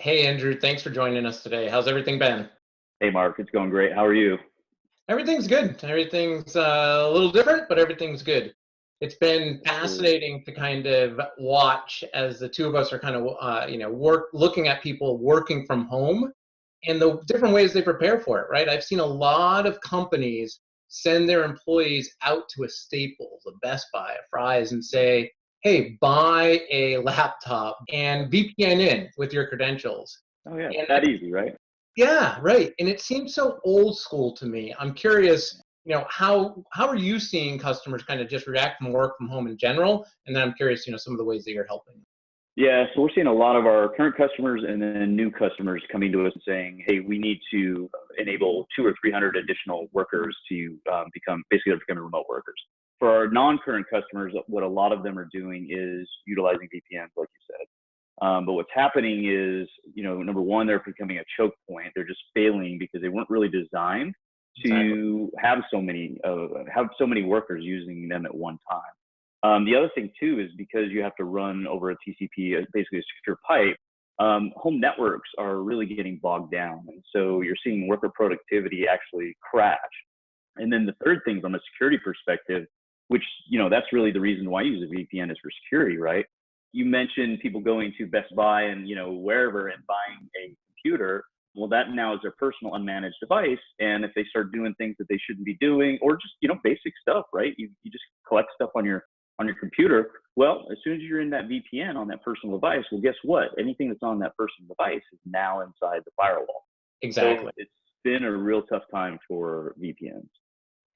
Hey, Andrew, thanks for joining us today. How's everything been? Hey, Mark, it's going great. How are you? Everything's good. Everything's a little different, but everything's good. It's been Absolutely. fascinating to kind of watch as the two of us are kind of, looking at people working from home and the different ways they prepare for it, right? I've seen a lot of companies send their employees out to a Staples, a Best Buy, a Fry's, and say, hey, buy a laptop and VPN in with your credentials. Oh, yeah, And that easy, right? Yeah, right. And it seems so old school to me. I'm curious, how are you seeing customers kind of just react from work from home in general? And then I'm curious, some of the ways that you're helping. Yeah, so we're seeing a lot of our current customers and then new customers coming to us and saying, "Hey, we need to enable 200 or 300 additional workers to become basically they're becoming remote workers." For our non-current customers, what a lot of them are doing is utilizing VPNs, like you said. But what's happening is, number one, they're becoming a choke point. They're just failing because they weren't really designed Exactly. to have so many workers using them at one time. The other thing too is because you have to run over a TCP, basically a secure pipe. Home networks are really getting bogged down, and so you're seeing worker productivity actually crash. And then the third thing from a security perspective, which, that's really the reason why you use a VPN is for security, right? You mentioned people going to Best Buy and, wherever and buying a computer. Well, that now is their personal unmanaged device. And if they start doing things that they shouldn't be doing, or just, basic stuff, right? You just collect stuff on your computer. Well, as soon as you're in that VPN on that personal device, well, guess what? Anything that's on that personal device is now inside the firewall. So Exactly. it's been a real tough time for VPNs.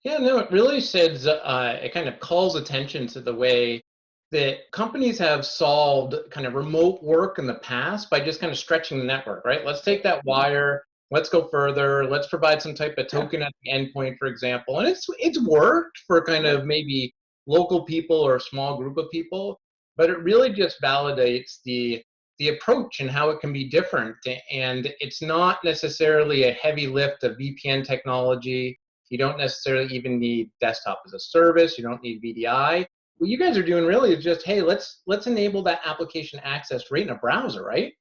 Yeah, no, it really says it kind of calls attention to the way that companies have solved kind of remote work in the past by just kind of stretching the network, right? Let's take that Mhm. wire, let's go further, let's provide some type of Yeah. token at the endpoint, for example. And it's worked for kind Right. of maybe local people or a small group of people, but it really just validates the approach and how it can be different. And it's not necessarily a heavy lift of VPN technology. You don't necessarily even need desktop as a service. You don't need VDI. What you guys are doing really is just, hey, let's enable that application access right in a browser, right?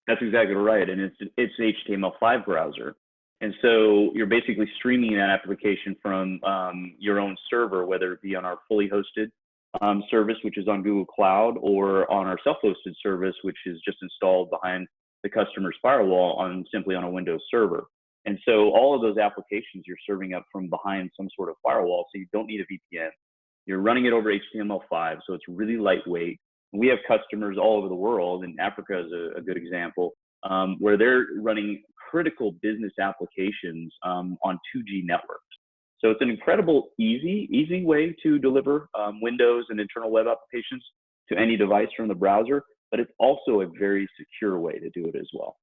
That's exactly right, and it's an HTML5 browser, and so you're basically streaming that application from your own server, whether it be on our fully hosted service, which is on Google Cloud, or on our self-hosted service, which is just installed behind the customer's firewall simply on a Windows server. And so all of those applications you're serving up from behind some sort of firewall, so you don't need a VPN. You're running it over HTML5, so it's really lightweight. We have customers all over the world, and Africa is a good example, where they're running critical business applications on 2G networks. So it's an incredible, easy way to deliver Windows and internal web applications to any device from the browser, but it's also a very secure way to do it as well.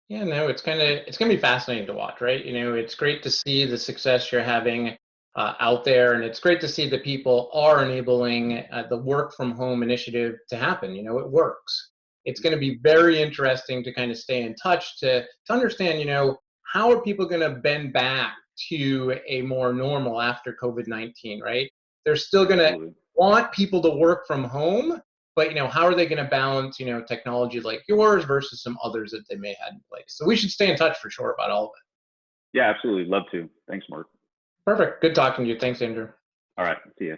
Yeah, no, it's gonna be fascinating to watch, right? It's great to see the success you're having out there, and it's great to see that people are enabling the work from home initiative to happen. It works. It's going to be very interesting to kind of stay in touch to understand, how are people going to bend back to a more normal after COVID-19, right? They're still going to Absolutely. want people to work from home, but how are they going to balance technology like yours versus some others that they may have in place? So we should stay in touch for sure about all of it. Yeah, absolutely. Love to. Thanks, Mark. Perfect. Good talking to you. Thanks, Andrew. All right. See you.